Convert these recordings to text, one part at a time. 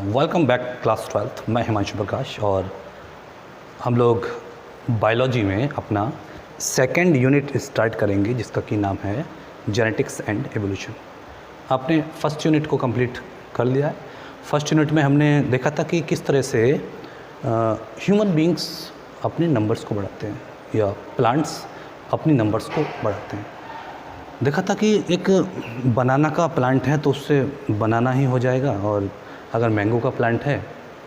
Welcome back class 12th। मैं हिमांशु प्रकाश और हम लोग बायोलॉजी में अपना सेकेंड यूनिट स्टार्ट करेंगे जिसका की नाम है जेनेटिक्स एंड एवोल्यूशन। आपने फर्स्ट यूनिट को कंप्लीट कर लिया है। फर्स्ट यूनिट में हमने देखा था कि किस तरह से ह्यूमन बींग्स अपने नंबर्स को बढ़ाते हैं या प्लांट्स अपनी नंबर्स को बढ़ाते हैं। देखा था कि एक बनाना का प्लांट है तो उससे बनाना ही हो जाएगा, और अगर मैंगो का प्लांट है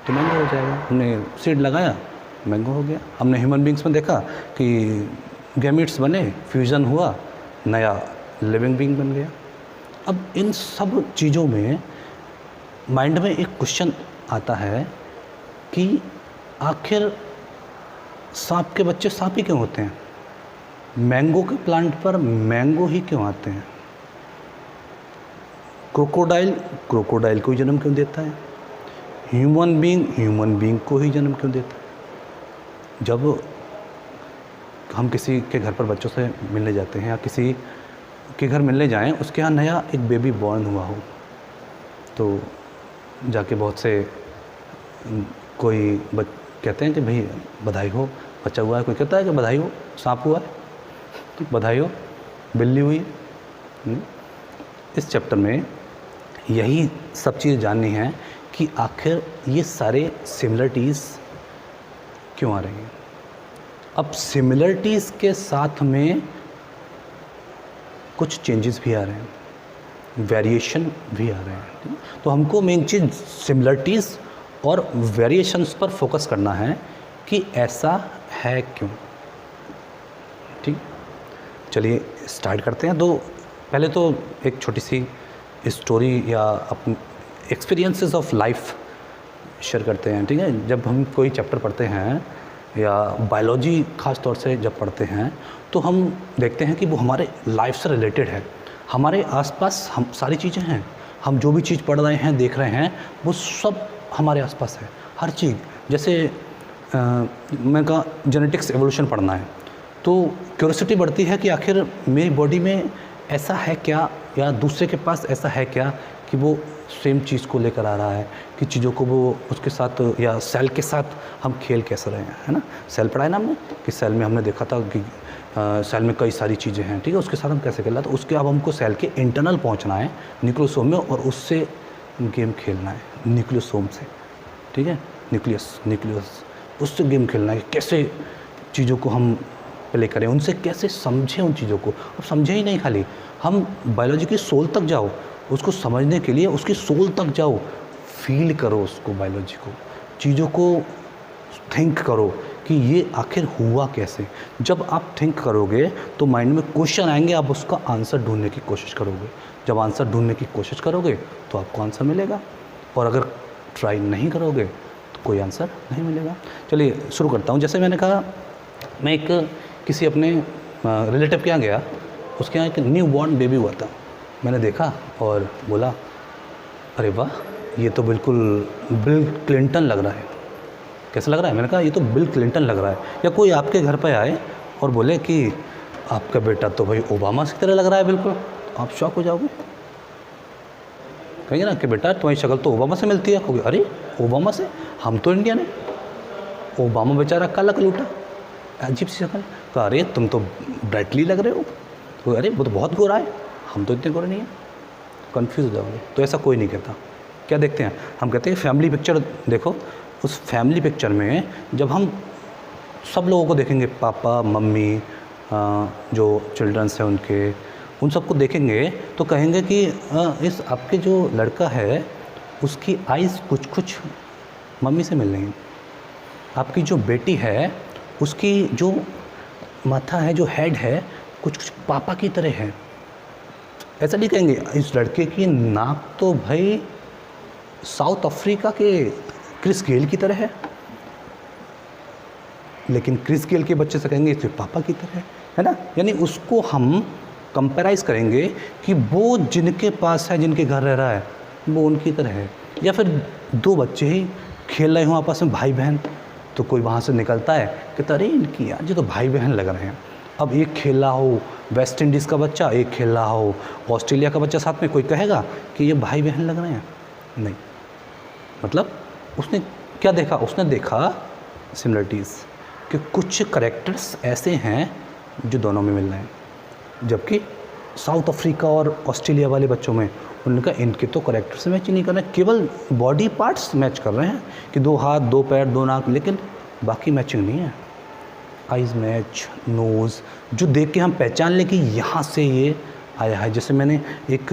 तो मैंगो हो जाएगा। हमने सीड लगाया, मैंगो हो गया। हमने ह्यूमन बींग्स में देखा कि गैमीट्स बने, फ्यूज़न हुआ, नया लिविंग बींग बन गया। अब इन सब चीज़ों में माइंड में एक क्वेश्चन आता है कि आखिर सांप के बच्चे सांप ही क्यों होते हैं, मैंगो के प्लांट पर मैंगो ही क्यों आते हैं, क्रोकोडाइल को ही जन्म क्यों देता है, ह्यूमन बींग को ही जन्म क्यों देता है। जब हम किसी के घर पर बच्चों से मिलने जाते हैं या किसी के घर मिलने जाएं, उसके यहाँ नया एक बेबी बॉर्न हुआ हो तो जाके बहुत से कोई कहते हैं कि भाई बधाई हो, बच्चा हुआ है। कोई कहता है कि बधाई हो, सांप हुआ है, तो बधाई हो, बिल्ली हुई है। इस चैप्टर में यही सब चीज़ जाननी है कि आखिर ये सारे सिमिलरिटीज़ क्यों आ रही हैं। अब सिमिलरिटीज़ के साथ में कुछ चेंजेस भी आ रहे हैं, वेरिएशन भी आ रहे हैं। तो हमको मेन चीज़ सिमिलरिटीज़ और वेरिएशंस पर फोकस करना है कि ऐसा है क्यों। ठीक, चलिए स्टार्ट करते हैं। तो पहले तो एक छोटी सी स्टोरी या अपने एक्सपीरियंसेस ऑफ लाइफ शेयर करते हैं। ठीक है, जब हम कोई चैप्टर पढ़ते हैं या बायोलॉजी ख़ास तौर से जब पढ़ते हैं तो हम देखते हैं कि वो हमारे लाइफ से रिलेटेड है। हमारे आसपास हम सारी चीज़ें हैं, हम जो भी चीज़ पढ़ रहे हैं, देख रहे हैं, वो सब हमारे आसपास है, हर चीज़। जैसे मैं कहा जेनेटिक्स एवोल्यूशन पढ़ना है तो क्यूरियोसिटी बढ़ती है कि आखिर मेरी बॉडी में ऐसा है क्या, या दूसरे के पास ऐसा है क्या कि वो सेम चीज़ को लेकर आ रहा है, कि चीज़ों को वो उसके साथ या सेल के साथ हम खेल कैसे रहे हैं, है ना। सेल पढ़ा है ना हमने, कि सेल में हमने देखा था कि सेल में कई सारी चीज़ें हैं, ठीक है, उसके साथ हम कैसे खेल रहा। तो उसके अब हमको सेल के इंटरनल पहुँचना है, न्यूक्लियोसोम में, और उससे गेम खेलना है न्यूक्लियोसोम से। ठीक है, न्यूक्लियस उससे गेम खेलना है कि कैसे चीज़ों को हम प्ले करें, उनसे कैसे समझें उन चीज़ों को। अब समझे ही नहीं, खाली हम बायोलॉजी की सोल तक जाओ, उसको समझने के लिए उसकी सोल तक जाओ, फील करो उसको, बायोलॉजी को, चीज़ों को थिंक करो कि ये आखिर हुआ कैसे। जब आप थिंक करोगे तो माइंड में क्वेश्चन आएंगे, आप उसका आंसर ढूंढने की कोशिश करोगे। जब आंसर ढूंढने की कोशिश करोगे तो आपको आंसर मिलेगा, और अगर ट्राई नहीं करोगे तो कोई आंसर नहीं मिलेगा। चलिए शुरू करता हूँ। जैसे मैंने कहा, मैं एक किसी अपने रिलेटिव के यहाँ गया, उसके यहाँ एक न्यू बॉर्न बेबी हुआ था। मैंने देखा और बोला, अरे वाह, ये तो बिल्कुल बिल क्लिंटन लग रहा है। कैसा लग रहा है? मैंने कहा ये तो बिल क्लिंटन लग रहा है। या कोई आपके घर पर आए और बोले कि आपका बेटा तो भाई ओबामा की तरह लग रहा है बिल्कुल, तो आप शॉक हो जाओगे। कहेंगे ना कि बेटा तुम्हारी शक्ल तो ओबामा से मिलती है। कहोगे अरे ओबामा से, हम तो इंडियन है, ओबामा बेचारा काला कलूटा, अजीब सी शक्ल। कहा अरे तुम तो ब्राइटली लग रहे हो। तो अरे वो तो बहुत गोरा है, हम तो इतने गोरे नहीं हैं। कन्फ्यूज़ हो जाओगे। तो ऐसा कोई नहीं कहता। क्या देखते हैं हम? कहते हैं फैमिली पिक्चर देखो। उस फैमिली पिक्चर में जब हम सब लोगों को देखेंगे, पापा मम्मी, जो चिल्ड्रंस हैं उनके, उन सबको देखेंगे तो कहेंगे कि इस आपके जो लड़का है उसकी आइज़ कुछ कुछ मम्मी से मिल रही हैं। आपकी जो बेटी है उसकी जो माथा है, जो हेड है, कुछ कुछ पापा की तरह है। ऐसा नहीं कहेंगे इस लड़के की नाक तो भाई साउथ अफ्रीका के क्रिस गेल की तरह है, लेकिन क्रिस गेल के बच्चे से कहेंगे इसके पापा की तरह है ना। यानी उसको हम कंपेराइज करेंगे कि वो जिनके पास है, जिनके घर रह रहा है, वो उनकी तरह है। या फिर दो बच्चे ही खेल रहे हों आपस में, भाई बहन, तो कोई वहाँ से निकलता है कहता अरे इनकी यार ये तो भाई बहन लग रहे हैं। अब एक खेल रहा हो वेस्ट इंडीज़ का बच्चा, एक खेल रहा हो ऑस्ट्रेलिया का बच्चा साथ में, कोई कहेगा कि ये भाई बहन लग रहे हैं? नहीं। मतलब उसने क्या देखा, उसने देखा सिमिलरिटीज़ कि कुछ करेक्टर्स ऐसे हैं जो दोनों में मिल रहे हैं, जबकि साउथ अफ्रीका और ऑस्ट्रेलिया वाले बच्चों में उनका इनके तो करेक्टर से मैच ही नहीं कर रहे हैं, केवल बॉडी पार्ट्स मैच कर रहे हैं कि 2 हाथ 2 पैर 2 नाक, लेकिन बाकी मैचिंग नहीं है। आइज़ मैच, नोज़, जो देख के हम पहचान लें कि यहाँ से ये आया है। जैसे मैंने एक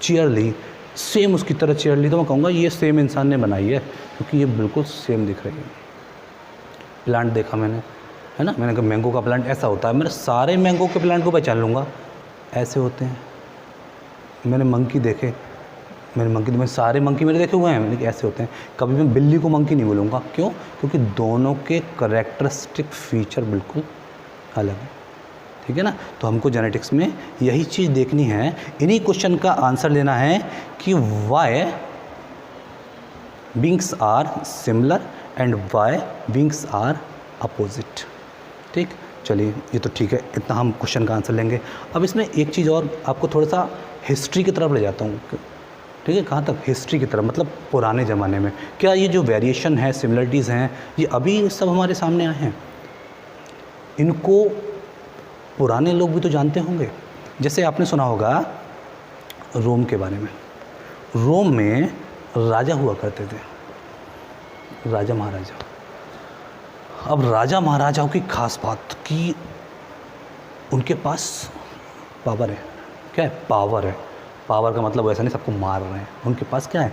चेयर ली, सेम उसकी तरह चेयर ली, तो मैं कहूँगा ये सेम इंसान ने बनाई है, क्योंकि ये बिल्कुल सेम दिख रही है। प्लांट देखा मैंने, है ना, मैंने कहा मैंगो का प्लांट ऐसा होता है, मैं सारे मैंगो के प्लांट को पहचान लूँगा, ऐसे होते हैं। मैंने मंकी देखे, मैंने सारे मंकी मेरे देखे हुए हैं, मैंने ऐसे होते हैं। कभी मैं बिल्ली को मंकी नहीं बोलूँगा, क्यों? क्योंकि दोनों के करैक्टरिस्टिक फीचर बिल्कुल अलग है, ठीक है ना। तो हमको जेनेटिक्स में यही चीज़ देखनी है, इन्हीं क्वेश्चन का आंसर लेना है कि why beings are similar and why beings are opposite. ठीक, चलिए ये तो ठीक है, इतना हम क्वेश्चन का आंसर लेंगे। अब इसमें एक चीज़ और, आपको थोड़ा सा हिस्ट्री की तरफ ले जाता हूँ, ठीक है। कहाँ तक? हिस्ट्री की तरफ, मतलब पुराने ज़माने में क्या ये जो वेरिएशन है, सिमिलरिटीज़ हैं, ये अभी सब हमारे सामने आए हैं? इनको पुराने लोग भी तो जानते होंगे। जैसे आपने सुना होगा रोम के बारे में। रोम में राजा हुआ करते थे, राजा महाराजा। अब राजा महाराजाओं की खास बात कि उनके पास पावर है। क्या है? पावर है। पावर का मतलब ऐसा नहीं सबको मार रहे हैं, उनके पास क्या है,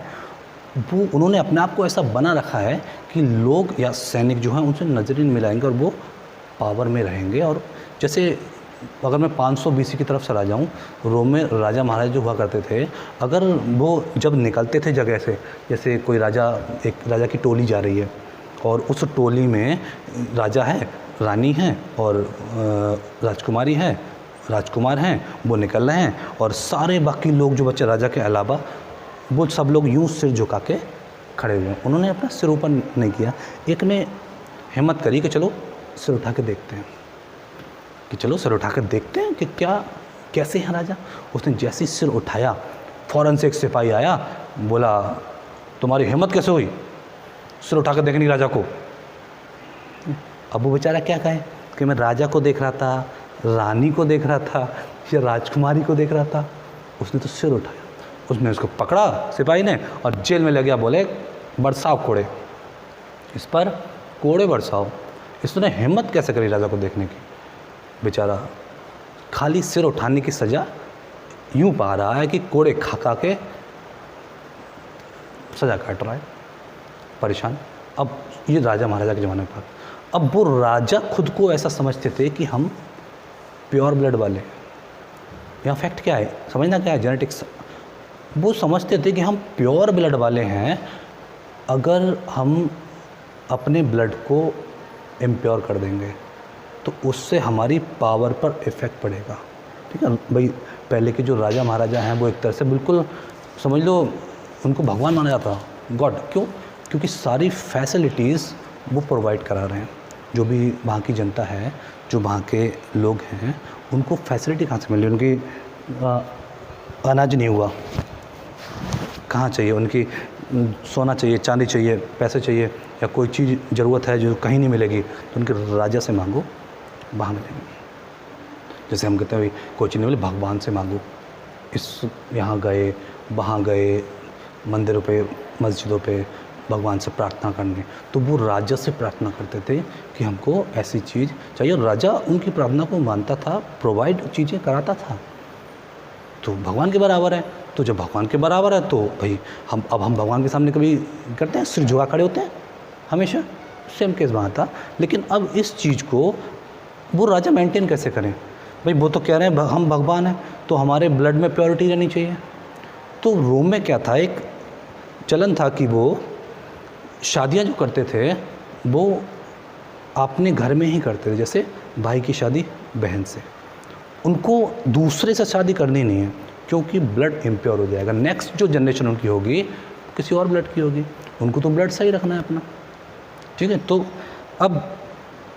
वो उन्होंने अपने आप को ऐसा बना रखा है कि लोग या सैनिक जो हैं उनसे नजर नहीं मिलाएंगे और वो पावर में रहेंगे। और जैसे अगर मैं 500 BC की तरफ चला जाऊँ, रोम में राजा महाराजा जो हुआ करते थे, अगर वो जब निकलते थे जगह से, जैसे कोई राजा, एक राजा की टोली जा रही है और उस टोली में राजा है, रानी है और राजकुमारी है, राजकुमार हैं, वो निकल रहे हैं और सारे बाकी लोग जो बच्चे राजा के अलावा, वो सब लोग यूँ सिर झुका के खड़े हुए हैं। उन्होंने अपना सिर ऊपर नहीं किया। एक ने हिम्मत करी कि चलो सिर उठा के देखते हैं, कि चलो सिर उठा कर देखते हैं कि क्या कैसे हैं राजा। उसने जैसे ही सिर उठाया, फ़ौरन से एक सिपाही आया, बोला तुम्हारी हिम्मत कैसे हुई सिर उठा कर देखने राजा को? अब वो बेचारा क्या कहे कि मैं राजा को देख रहा था, रानी को देख रहा था या राजकुमारी को देख रहा था। उसने तो सिर उठाया, उसने उसको पकड़ा सिपाही ने और जेल में ले गया। बोले बरसाओ कोड़े, इस पर कोड़े बरसाओ। इसने हिम्मत कैसे करी राजा को देखने की? बेचारा खाली सिर उठाने की सज़ा यूँ पा रहा है कि कोड़े खा खा के सज़ा काट रहा है, परेशान। अब ये राजा महाराजा के ज़माने पर, अब वो राजा खुद को ऐसा समझते थे कि हम प्योर ब्लड वाले। यहाँ फैक्ट क्या है, समझना क्या है, जेनेटिक्स। वो समझते थे कि हम प्योर ब्लड वाले हैं, अगर हम अपने ब्लड को इम्प्योर कर देंगे तो उससे हमारी पावर पर इफ़ेक्ट पड़ेगा। ठीक है भाई, पहले के जो राजा महाराजा हैं वो एक तरह से बिल्कुल समझ लो उनको भगवान माना जाता, गॉड। क्यों? क्योंकि सारी फैसिलिटीज़ वो प्रोवाइड करा रहे हैं। जो भी वहाँ की जनता है, जो वहाँ के लोग हैं, उनको फैसिलिटी कहाँ से मिल रही? उनकी अनाज नहीं हुआ, कहाँ चाहिए? उनकी सोना चाहिए, चांदी चाहिए, पैसे चाहिए, या कोई चीज़ ज़रूरत है जो कहीं नहीं मिलेगी, तो उनके राजा से मांगो, वहाँ मिलेगी। जैसे हम कहते हैं भाई कोई चीज़ नहीं मिले, भगवान से मांगो। इस यहाँ गए, वहाँ गए, मंदिरों पे, मस्जिदों पे भगवान से प्रार्थना करने, तो वो राजा से प्रार्थना करते थे कि हमको ऐसी चीज़ चाहिए। और राजा उनकी प्रार्थना को मानता था, प्रोवाइड चीज़ें कराता था। तो भगवान के बराबर है, तो जब भगवान के बराबर है तो भाई हम भगवान के सामने कभी करते हैं सिर झुका खड़े होते हैं? हमेशा सेम केस वहाँ था। लेकिन अब इस चीज़ को वो राजा मेंटेन कैसे करें? भाई वो तो कह रहे हैं हम भगवान हैं, तो हमारे ब्लड में प्योरिटी रहनी चाहिए। तो रोम में क्या था, एक चलन था कि वो शादियां जो करते थे वो अपने घर में ही करते थे। जैसे भाई की शादी बहन से, उनको दूसरे से शादी करनी नहीं है, क्योंकि ब्लड इम्प्योर हो जाएगा। नेक्स्ट जो जनरेशन उनकी होगी किसी और ब्लड की होगी, उनको तो ब्लड सही रखना है अपना। ठीक है, तो अब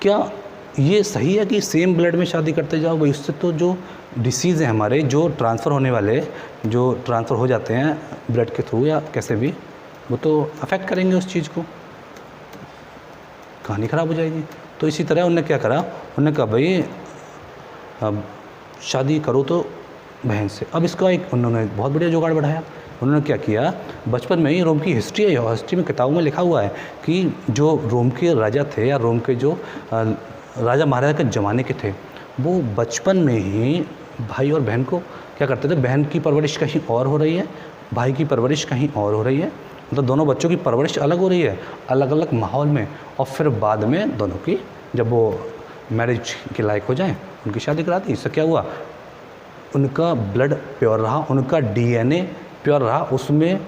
क्या ये सही है कि सेम ब्लड में शादी करते जाओ? भाई उससे तो जो डिसीज़ हैं हमारे, जो ट्रांसफ़र होने वाले, जो ट्रांसफ़र हो जाते हैं ब्लड के थ्रू या कैसे भी, वो तो अफेक्ट करेंगे उस चीज़ को, कहानी ख़राब हो जाएगी। तो इसी तरह उन्होंने क्या करा, उन्होंने कहा भाई अब शादी करो तो बहन से। अब इसका एक उन्होंने बहुत बढ़िया जुगाड़ बढ़ाया। उन्होंने क्या किया, बचपन में ही रोम की हिस्ट्री है, हिस्ट्री में किताबों में लिखा हुआ है कि जो रोम के राजा थे या रोम के जो राजा महाराजा के ज़माने के थे, वो बचपन में ही भाई और बहन को क्या करते थे, बहन की परवरिश कहीं और हो रही है, भाई की परवरिश कहीं और हो रही है, मतलब दोनों बच्चों की परवरिश अलग हो रही है, अलग अलग माहौल में, और फिर बाद में दोनों की जब वो मैरिज के लायक हो जाएं उनकी शादी करा दी। इससे क्या हुआ, उनका ब्लड प्योर रहा, उनका डीएनए प्योर रहा, उसमें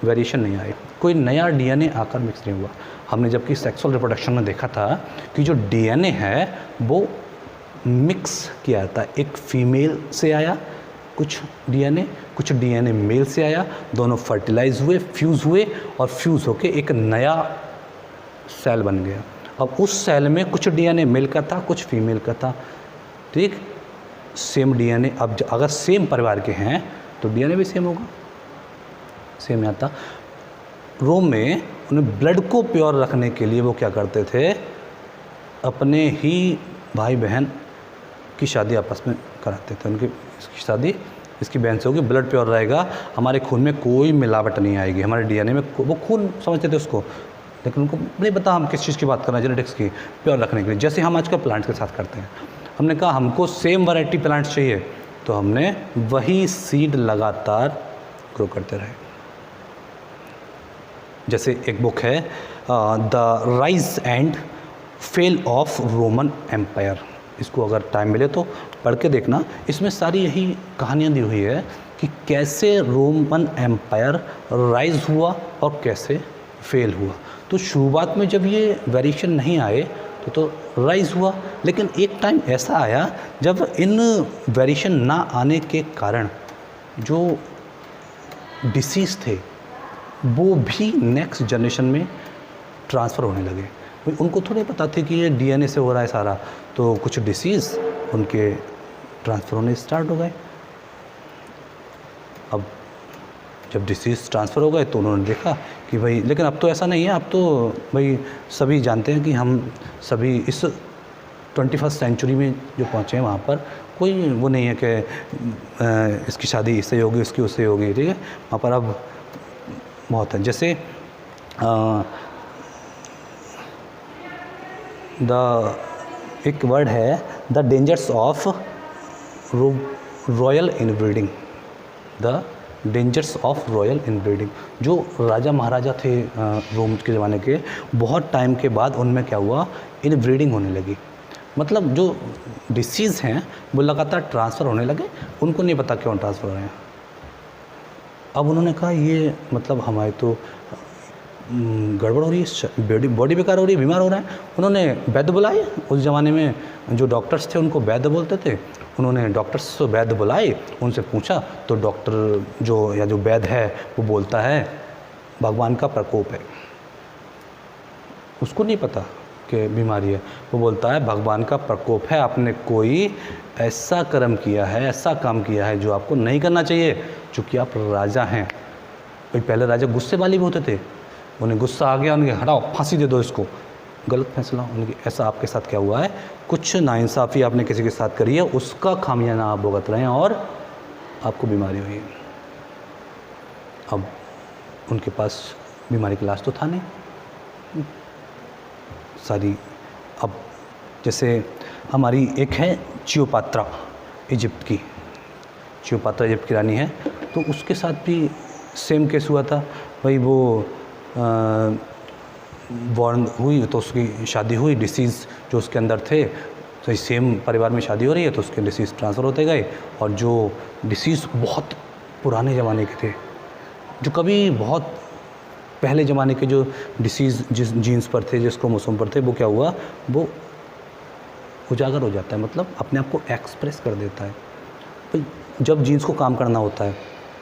वेरिएशन नहीं आए, कोई नया डीएनए आकर मिक्स नहीं हुआ। हमने जबकि सेक्सुअल रिप्रोडक्शन में देखा था कि जो डीएनए है वो मिक्स किया जाता है, एक फीमेल से आया कुछ डीएनए मेल से आया, दोनों फर्टिलाइज हुए, फ्यूज़ हुए, और फ्यूज़ होके एक नया सेल बन गया। अब उस सेल में कुछ डीएनए मेल का था, कुछ फीमेल का था, ठीक, सेम डीएनए। अब अगर सेम परिवार के हैं तो डीएनए भी सेम होगा, सेम आता। रोम में उन्हें ब्लड को प्योर रखने के लिए वो क्या करते थे, अपने ही भाई बहन की शादी आपस में कराते थे। उनकी इसकी शादी इसकी बहन से होगी, ब्लड प्योर रहेगा, हमारे खून में कोई मिलावट नहीं आएगी, हमारे डीएनए में वो खून समझते थे उसको, लेकिन उनको नहीं पता हम किस चीज़ की बात कर रहे हैं, जेनेटिक्स की, प्योर रखने के लिए। जैसे हम आजकल प्लांट्स के साथ करते हैं, हमने कहा हमको सेम वैरायटी प्लांट्स चाहिए, तो हमने वही सीड लगातार ग्रो करते रहे। जैसे एक बुक है the rise and fall of Roman Empire, इसको अगर टाइम मिले तो पढ़ के देखना। इसमें सारी यही कहानियाँ दी हुई है कि कैसे रोमन एम्पायर राइज हुआ और कैसे फेल हुआ। तो शुरुआत में जब ये वेरिएशन नहीं आए तो राइज हुआ, लेकिन एक टाइम ऐसा आया जब इन वेरिएशन ना आने के कारण जो डिसीज़ थे वो भी नेक्स्ट जनरेशन में ट्रांसफ़र होने लगे। उनको थोड़े पता थे कि ये डीएनए से हो रहा है सारा, तो कुछ डिसीज़ उनके ट्रांसफ़र होने स्टार्ट हो गए। अब जब डिसीज़ ट्रांसफ़र हो गए तो उन्होंने देखा कि भाई, लेकिन अब तो ऐसा नहीं है, अब तो भाई सभी जानते हैं कि हम सभी इस 21st सेंचुरी में जो पहुँचे हैं वहाँ पर कोई वो नहीं है कि इसकी शादी इससे होगी, इसकी उससे होगी, ठीक है। वहाँ पर अब बहुत है। जैसे एक वर्ड है the dangers of royal inbreeding, the dangers of royal inbreeding. जो राजा महाराजा थे रोम के ज़माने के, बहुत टाइम के बाद उनमें क्या हुआ, इनब्रीडिंग होने लगी। मतलब जो डिसीज़ हैं वो लगातार ट्रांसफ़र होने लगे, उनको नहीं पता क्यों ट्रांसफ़र हो रहे हैं। अब उन्होंने कहा ये मतलब हमारे तो गड़बड़ हो रही है, बॉडी बेकार हो रही है, बीमार हो रहा है। उन्होंने वैद्य बुलाए, उस ज़माने में जो डॉक्टर्स थे उनको वैद्य बोलते थे, उन्होंने डॉक्टर्स से वैद्य बुलाए, उनसे पूछा तो डॉक्टर जो वैद्य है वो बोलता है भगवान का प्रकोप है। उसको नहीं पता कि बीमारी है, वो बोलता है भगवान का प्रकोप है, आपने कोई ऐसा कर्म किया है, ऐसा काम किया है जो आपको नहीं करना चाहिए, चूँकि आप राजा हैं। भाई पहले राजा गुस्से वाले भी होते थे, उन्हें गुस्सा आ गया, उनके हटाओ फांसी दे दो इसको, गलत फैसला। उनकी ऐसा आपके साथ क्या हुआ है, कुछ नाइंसाफ़ी आपने किसी के साथ करी है, उसका खामियाजा आप भुगत रहे हैं और आपको बीमारी हुई है। अब उनके पास बीमारी का इलाज तो था नहीं सारी। अब जैसे हमारी एक है चियोपात्रा इजिप्ट की, चियोपात्रा इजिप्ट की रानी है, तो उसके साथ भी सेम केस हुआ था। भाई वो बॉर्न हुई तो उसकी शादी हुई, डिसीज़ जो उसके अंदर थे, तो सेम परिवार में शादी हो रही है तो उसके डिसीज़ ट्रांसफ़र होते गए, और जो डिसीज़ बहुत पुराने ज़माने के थे, जो कभी बहुत पहले ज़माने के जो डिसीज़ जिस जीन्स पर थे, जिस क्रोमोसोम पर थे, वो क्या हुआ, वो उजागर हो जाता है, मतलब अपने आप को एक्सप्रेस कर देता है। भाई जब जीन्स को काम करना होता है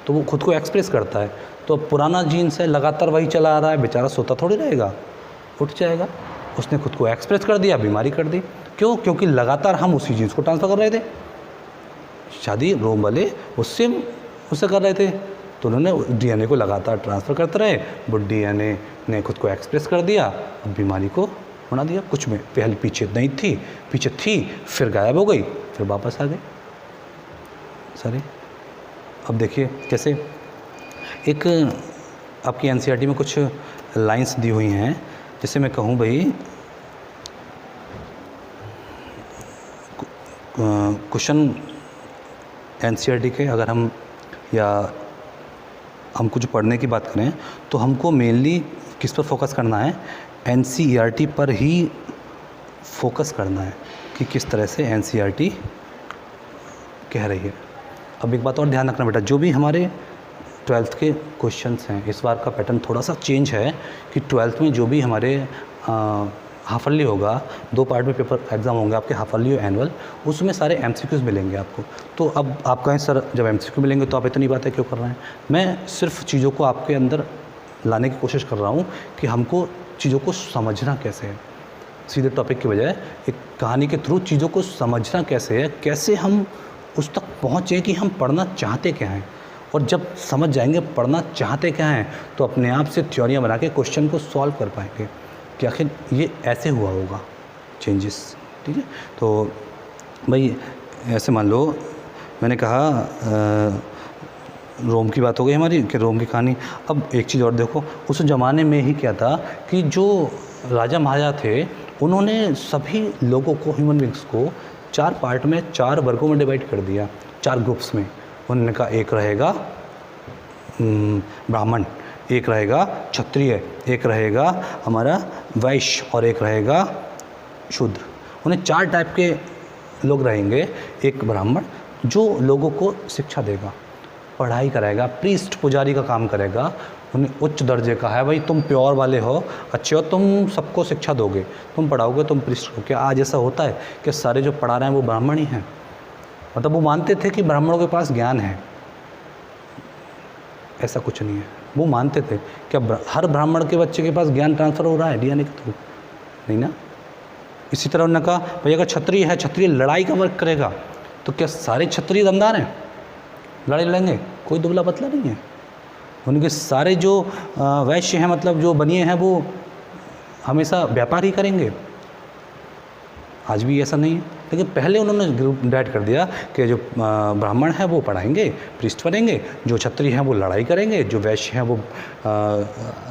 तो वो खुद को एक्सप्रेस करता है। तो अब पुराना जीन्स है, लगातार वही चला आ रहा है, बेचारा सोता थोड़ी रहेगा, उठ जाएगा। उसने खुद को एक्सप्रेस कर दिया, बीमारी कर दी। क्यों? क्योंकि लगातार हम उसी जीन्स को ट्रांसफ़र कर रहे थे। शादी रोम वाले उससे कर रहे थे, तो उन्होंने डीएनए को लगातार ट्रांसफ़र करते रहे, वो डीएनए ने खुद को एक्सप्रेस कर दिया, अब बीमारी को बना दिया। कुछ में पहले पीछे थी फिर गायब हो गई, फिर वापस आ गई सारी। अब देखिए कैसे एक आपकी एनसीईआरटी में कुछ लाइंस दी हुई हैं, जैसे मैं कहूँ भाई क्वेश्चन एनसीईआरटी के अगर हम कुछ पढ़ने की बात करें तो हमको मेनली किस पर फोकस करना है, एनसीईआरटी पर ही फोकस करना है कि किस तरह से एनसीईआरटी कह रही है। अब एक बात और ध्यान रखना बेटा, जो भी हमारे 12th के क्वेश्चंस हैं, इस बार का पैटर्न थोड़ा सा चेंज है कि 12th में जो भी हमारे हाफ ईयरली होगा, 2 पार्ट में पेपर एग्ज़ाम होंगे आपके, हाफ ईयरली और एनुअल, उसमें सारे एमसीक्यूज़ मिलेंगे आपको। तो अब आप कहें सर जब एमसीक्यू मिलेंगे तो आप इतनी बातें क्यों कर रहे हैं? मैं सिर्फ चीज़ों को आपके अंदर लाने की कोशिश कर रहा हूँ कि हमको चीज़ों को समझना कैसे है, सीधे टॉपिक की बजाय एक कहानी के थ्रू चीज़ों को समझना कैसे है, कैसे हम उस तक पहुँचे कि हम पढ़ना चाहते क्या हैं। और जब समझ जाएंगे पढ़ना चाहते क्या हैं तो अपने आप से थ्योरियाँ बना के क्वेश्चन को सॉल्व कर पाएंगे कि आखिर ये ऐसे हुआ होगा चेंजेस। ठीक है, तो भाई ऐसे मान लो मैंने कहा रोम की बात हो गई हमारी कि रोम की कहानी। अब एक चीज़ और देखो, उस ज़माने में ही क्या था कि जो राजा महाराजा थे उन्होंने सभी लोगों को, ह्यूमन बींग्स को 4 पार्ट में 4 वर्गों में डिवाइड कर दिया, 4 ग्रुप्स में। उन्होंने कहा एक रहेगा ब्राह्मण, एक रहेगा क्षत्रिय, एक रहेगा हमारा वैश्य और एक रहेगा शूद्र। उन्हें 4 टाइप के लोग रहेंगे। एक ब्राह्मण जो लोगों को शिक्षा देगा, पढ़ाई कराएगा, प्रीस्ट पुजारी का काम करेगा, उन्हें उच्च दर्जे का है, भाई तुम प्योर वाले हो, अच्छे हो, तुम सबको शिक्षा दोगे, तुम पढ़ाओगे, तुम प्रीस्ट हो। क्या आज ऐसा होता है कि सारे जो पढ़ा रहे हैं वो ब्राह्मण ही हैं? मतलब वो मानते थे कि ब्राह्मणों के पास ज्ञान है, ऐसा कुछ नहीं है। वो मानते थे क्या हर ब्राह्मण के बच्चे के पास ज्ञान ट्रांसफ़र हो रहा है डीएनए के थ्रू? नहीं ना। इसी तरह उन्होंने कहा भाई अगर क्षत्रिय है, क्षत्रिय लड़ाई का वर्क करेगा, तो क्या सारे क्षत्रिय दमदार हैं, लड़ाई लड़ेंगे? कोई दुबला पतला नहीं है। उनके सारे जो वैश्य हैं, मतलब जो बनिए हैं, वो हमेशा व्यापार ही करेंगे? आज भी ऐसा नहीं है। लेकिन पहले उन्होंने ग्रुप डिवाइड कर दिया कि जो ब्राह्मण हैं वो पढ़ाएंगे, प्रीस्ट बनेंगे, जो क्षत्रिय हैं वो लड़ाई करेंगे, जो वैश्य हैं वो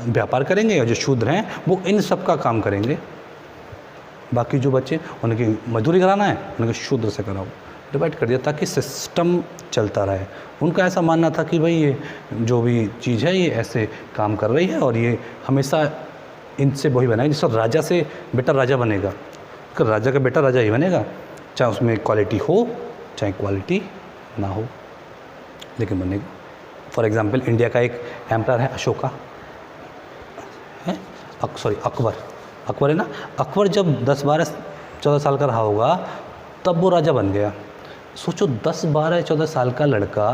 व्यापार करेंगे, और जो शूद्र हैं वो इन सब का काम करेंगे। बाकी जो बच्चे उनकी मजदूरी कराना है, उनके शूद्र से कराओ। डिवाइड कर दिया ताकि सिस्टम चलता रहे। उनका ऐसा मानना था कि भाई ये जो भी चीज़ है ये ऐसे काम कर रही है और ये हमेशा इनसे वही बनाएगी, जिससे राजा से बेटा राजा बनेगा, राजा का बेटा राजा ही बनेगा, चाहे उसमें क्वालिटी हो चाहे क्वालिटी ना हो, लेकिन बनेगा। फॉर एग्जांपल इंडिया का एक एम्पायर है अशोका, है अकबर है ना। अकबर जब 10-12-14 साल का रहा होगा तब वो राजा बन गया। सोचो 10-12-14 साल का लड़का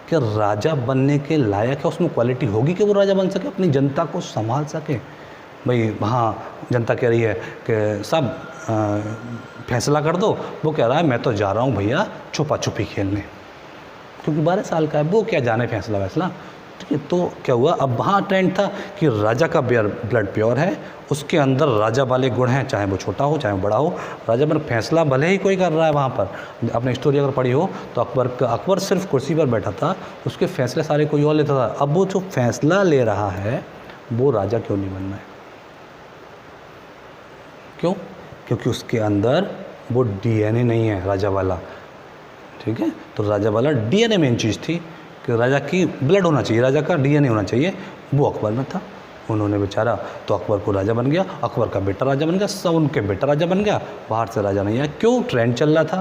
क्या राजा बनने के लायक है? उसमें क्वालिटी होगी कि वो राजा बन सके, अपनी जनता को संभाल सके? भाई वहाँ जनता कह रही है कि सब फैसला कर दो, वो कह रहा है मैं तो जा रहा हूँ भैया छुपा छुपी खेलने, क्योंकि 12 साल का है, वो क्या जाने फैसला वैसला। ठीक है, तो क्या हुआ, अब वहाँ ट्रेंड था कि राजा का ब्लड प्योर है, उसके अंदर राजा वाले गुण हैं, चाहे वो छोटा हो चाहे वो बड़ा हो, राजा पर फैसला भले ही कोई कर रहा है। वहाँ पर आपने स्टोरी अगर पढ़ी हो तो अकबर सिर्फ कुर्सी पर बैठा था, उसके फैसले सारे कोई और लेता था। अब वो जो फैसला ले रहा है वो राजा क्यों नहीं बनना है? क्यों? क्योंकि उसके अंदर वो डीएनए नहीं है राजा वाला। ठीक है, तो राजा वाला डीएनए मेन चीज़ थी कि राजा की ब्लड होना चाहिए, राजा का डीएनए होना चाहिए, वो अकबर में था। उन्होंने बेचारा तो अकबर को राजा बन गया, अकबर का बेटा राजा बन गया, सब उनके बेटा राजा बन गया, बाहर से राजा नहीं आया। क्यों? ट्रेंड चल रहा था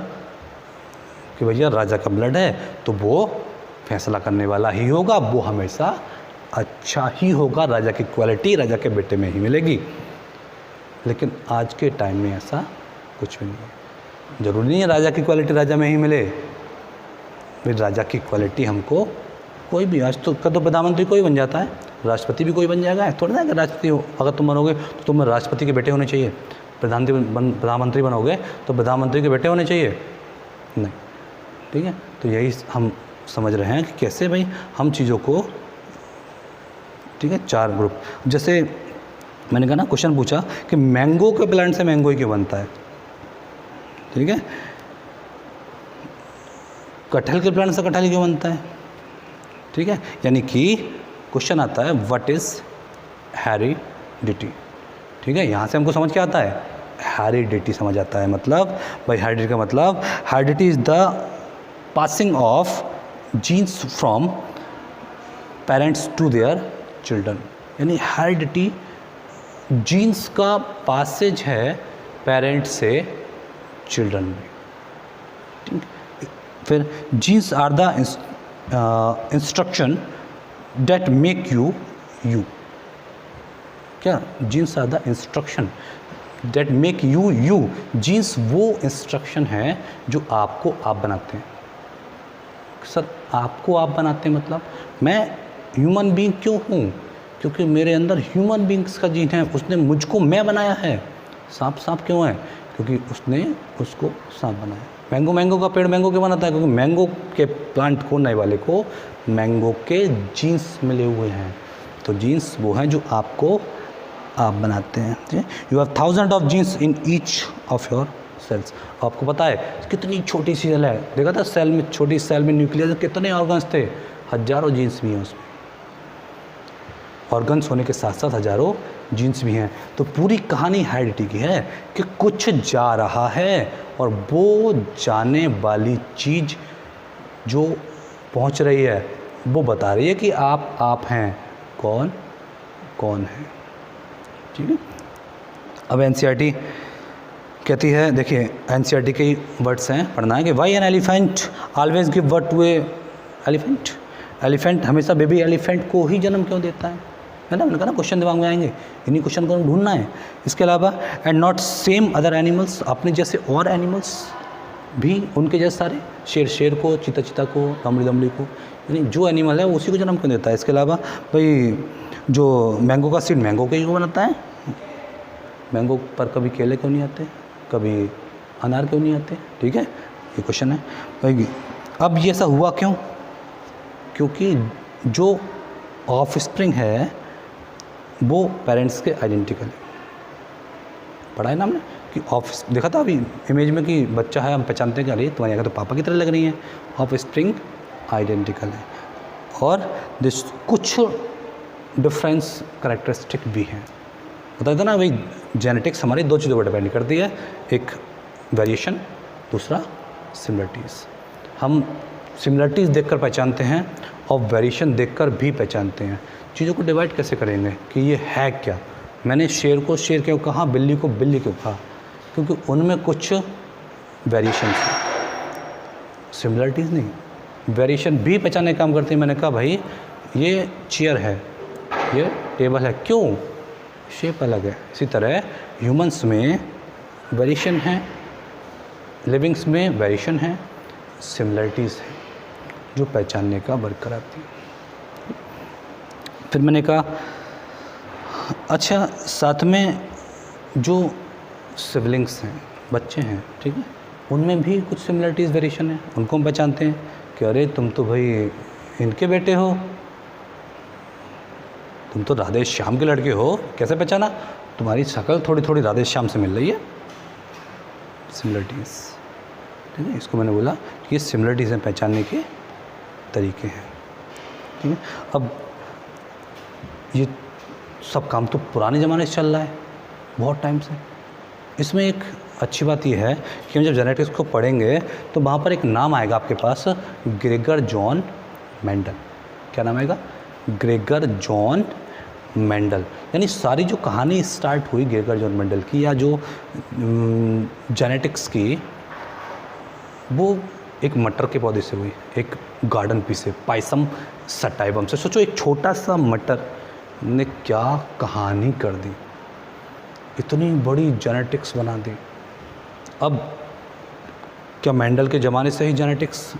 कि भैया राजा का ब्लड है तो वो फैसला करने वाला ही होगा, वो हमेशा अच्छा ही होगा, राजा की क्वालिटी राजा के बेटे में ही मिलेगी। लेकिन आज के टाइम में ऐसा कुछ भी नहीं है। ज़रूरी नहीं है राजा की क्वालिटी राजा में ही मिले, फिर राजा की क्वालिटी हमको कोई भी, आज तो कदम प्रधानमंत्री कोई बन जाता है, राष्ट्रपति भी कोई बन जाएगा, थोड़ा ना कि राष्ट्रपति हो अगर तुम बनोगे तो तुम राष्ट्रपति के बेटे होने चाहिए, प्रधानमंत्री बनोगे तो प्रधानमंत्री के बेटे होने चाहिए, नहीं। ठीक है, तो यही हम समझ रहे हैं कि कैसे भाई हम चीज़ों को, ठीक है, 4 ग्रुप। जैसे मैंने कहा ना, क्वेश्चन पूछा कि मैंगो के प्लांट से मैंगो ही क्यों बनता है, ठीक है, कटहल के प्लांट से कटहल क्यों बनता है, ठीक है, यानी कि क्वेश्चन आता है व्हाट इज़ हेरिडिटी, ठीक है। यहाँ से हमको समझ क्या आता है, हेरिडिटी समझ आता है। मतलब भाई हेरिडिटी का मतलब, heredity is the passing of genes from parents to their children, यानी हेरिडिटी जीन्स का पासेज है पेरेंट्स से चिल्ड्रन में, ठीक। फिर genes are the instruction that make you you, क्या, genes are the instruction that make you you, genes वो instruction है जो आपको आप बनाते हैं। सर आपको आप बनाते हैं मतलब मैं ह्यूमन बीइंग क्यों हूँ, क्योंकि मेरे अंदर ह्यूमन बीइंग्स का जीन है, उसने मुझको मैं बनाया है। सांप क्यों है, क्योंकि उसने उसको सांप बनाया। मैंगो का पेड़ मैंगो क्यों बनाता है, क्योंकि मैंगो के प्लांट को, नए वाले को मैंगो के जीन्स मिले हुए हैं। तो जीन्स वो हैं जो आपको आप बनाते हैं, ठीक है। You have 1000 of genes in each of your cells. आपको पता है कितनी छोटी सी सेल है, देखा था सेल में, छोटी सेल में न्यूक्लियस कितने ऑर्गन्स थे, हजारों जीन्स भी हैं उसमें। ऑर्गन्स होने के साथ साथ हजारों जीन्स भी हैं। तो पूरी कहानी हेरिडिटी की है कि कुछ जा रहा है और वो जाने वाली चीज़ जो पहुंच रही है वो बता रही है कि आप हैं, कौन है, ठीक है। अब एनसीईआरटी कहती है, देखिए एनसीईआरटी के वर्ड्स हैं, पढ़ना है कि why an elephant always give birth to a elephant, elephant हमेशा बेबी एलिफेंट को ही जन्म क्यों देता है ना। मैंने कहा ना क्वेश्चन दिमाग में आएंगे, इन्हीं क्वेश्चन को ढूंढना है। इसके अलावा and not same other animals, अपने जैसे और एनिमल्स भी उनके जैसे सारे, शेर को, चीता को, दमड़ी को, यानी जो एनिमल है वो उसी को जन्म क्यों देता है। इसके अलावा भाई जो मैंगो का सीड मैंगो के ही को बनाता है, मैंगो पर कभी केले क्यों नहीं आते, कभी अनार क्यों नहीं आते, ठीक है, ये क्वेश्चन है भाई। अब ये ऐसा हुआ क्यों, क्योंकि जो ऑफ स्प्रिंग है वो पेरेंट्स के आइडेंटिकल है। पढ़ा है ना हमने कि ऑफ, देखा था अभी इमेज में कि बच्चा है, हम पहचानते हैं कि अरे तुम्हारी आँखें तो पापा की तरह लग रही हैं, ऑफ स्प्रिंग आइडेंटिकल है। और दिस कुछ डिफरेंस करेक्टरिस्टिक भी हैं। बताया था ना भाई, जेनेटिक्स हमारी 2 चीज़ों पर डिपेंड करती है, एक वेरिएशन, दूसरा सिमिलरिटीज़। हम सिमिलरिटीज़ देखकर पहचानते हैं और वेरिएशन देखकर भी पहचानते हैं। चीज़ों को डिवाइड कैसे करेंगे कि ये है क्या। मैंने शेर को शेर क्यों कहा, बिल्ली को बिल्ली क्यों कहा, क्योंकि उनमें कुछ वेरिएशन है, सिमिलरिटीज़ नहीं। वेरिएशन भी पहचानने का काम करते हैं। मैंने कहा भाई ये चेयर है, ये टेबल है, क्यों, शेप अलग है। इसी तरह ह्यूमंस में वेरिएशन है, लिविंग्स में वेरिएशन है, सिमिलरिटीज़ है जो पहचानने का वर्क कराती है। फिर मैंने कहा अच्छा, साथ में जो सिबलिंग्स हैं, बच्चे हैं, ठीक है, उनमें भी कुछ सिमिलरिटीज़ वेरिएशन है, उनको हम पहचानते हैं कि अरे तुम तो भाई इनके बेटे हो, तुम तो राधे श्याम के लड़के हो। कैसे पहचाना, तुम्हारी शक्ल थोड़ी थोड़ी राधे श्याम से मिल रही है, सिमिलरिटीज़, ठीक है। इसको मैंने बोला कि ये सिमिलरिटीज़ हैं, पहचानने के तरीके हैं, ठीक है। अब ये सब काम तो पुराने ज़माने से चल रहा है, बहुत टाइम से। इसमें एक अच्छी बात यह है कि हम जब जेनेटिक्स को पढ़ेंगे तो वहाँ पर एक नाम आएगा आपके पास, ग्रेगर जॉन मेंडल। क्या नाम आएगा, ग्रेगर जॉन मेंडल। यानी सारी जो कहानी स्टार्ट हुई ग्रेगर जॉन मेंडल की, या जो जेनेटिक्स की, वो एक मटर के पौधे से हुई, एक गार्डन पीस से, पाइसम सटाइवम से। सोचो एक छोटा सा मटर ने क्या कहानी कर दी, इतनी बड़ी जेनेटिक्स बना दी। अब क्या मेंडल के ज़माने से ही जेनेटिक्स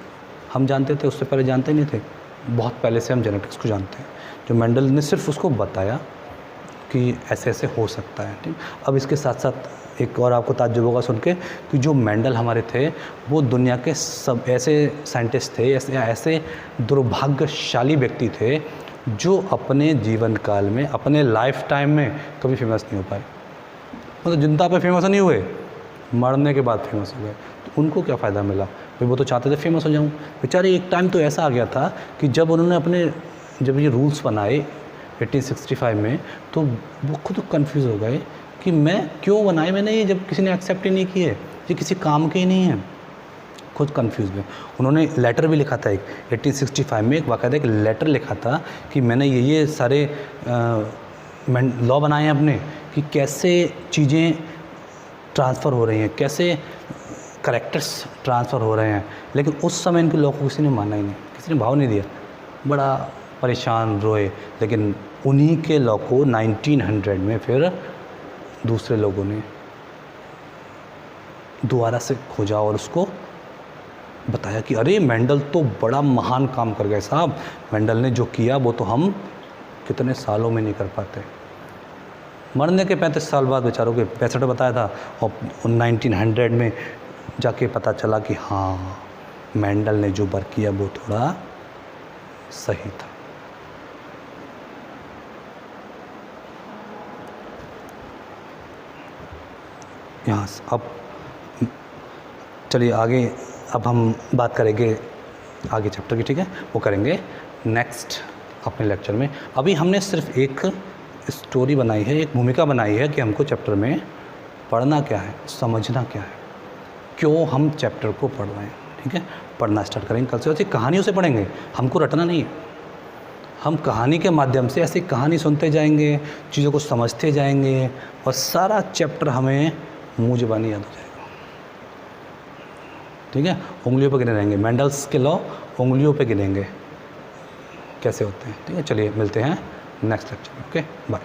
हम जानते थे, उससे पहले जानते नहीं थे? बहुत पहले से हम जेनेटिक्स को जानते हैं। जो मेंडल ने सिर्फ उसको बताया कि ऐसे ऐसे हो सकता है, ठीक। अब इसके साथ साथ एक और आपको ताज्जुब होगा सुन के कि जो मेंडल हमारे थे वो दुनिया के सब ऐसे साइंटिस्ट थे, ऐसे दुर्भाग्यशाली व्यक्ति थे जो अपने जीवन काल में, अपने लाइफ टाइम में कभी फेमस नहीं हो पाए। मतलब जिंदा पे फेमस नहीं हुए, मरने के बाद फेमस हो गए। तो उनको क्या फ़ायदा मिला भाई? वो तो चाहते थे फेमस हो जाऊँ। बेचारे एक टाइम तो ऐसा आ गया था कि जब उन्होंने जब ये रूल्स बनाए 1865 में, तो वो खुद कंफ्यूज हो गए कि मैं क्यों बनाए मैंने ये, जब किसी ने एक्सेप्ट ही नहीं किए, ये किसी काम के ही नहीं है। खुद कंफ्यूज हुए। उन्होंने लेटर भी लिखा था, एक 1865 में एक बाकायदा एक लेटर लिखा था कि मैंने ये सारे लॉ बनाए हैं अपने, कि कैसे चीज़ें ट्रांसफ़र हो रही हैं, कैसे करैक्टर्स ट्रांसफ़र हो रहे हैं। लेकिन उस समय इनके लॉ को किसी ने माना ही नहीं, किसी ने भाव नहीं दिया, बड़ा परेशान रोए। लेकिन उन्हीं के लॉ को 1900 में फिर दूसरे लोगों ने दोबारा से खोजा और उसको बताया कि अरे मेंडल तो बड़ा महान काम कर गए साहब, मेंडल ने जो किया वो तो हम कितने सालों में नहीं कर पाते। मरने के 35 साल बाद बेचारों के 65 बताया था, और 1900 में जाके पता चला कि हाँ मेंडल ने जो वर्क किया वो थोड़ा सही था। यहाँ अब चलिए आगे, अब हम बात करेंगे आगे चैप्टर की, ठीक है, वो करेंगे नेक्स्ट अपने लेक्चर में। अभी हमने सिर्फ एक स्टोरी बनाई है, एक भूमिका बनाई है कि हमको चैप्टर में पढ़ना क्या है, समझना क्या है, क्यों हम चैप्टर को पढ़ रहे हैं। ठीक है, पढ़ना स्टार्ट करेंगे कल से। ऐसी कहानियों से पढ़ेंगे, हमको रटना नहीं है। हम कहानी के माध्यम से ऐसी कहानी सुनते जाएंगे, चीज़ों को समझते जाएंगे, और सारा चैप्टर हमें मुँह ज़बानी याद हो जाएगा। ठीक है, उंगलियों पे गिने रहेंगे, मेंडल्स के लॉ उंगलियों पे गिनेंगे कैसे होते हैं। ठीक है, चलिए मिलते हैं नेक्स्ट लेक्चर में। Okay, bye.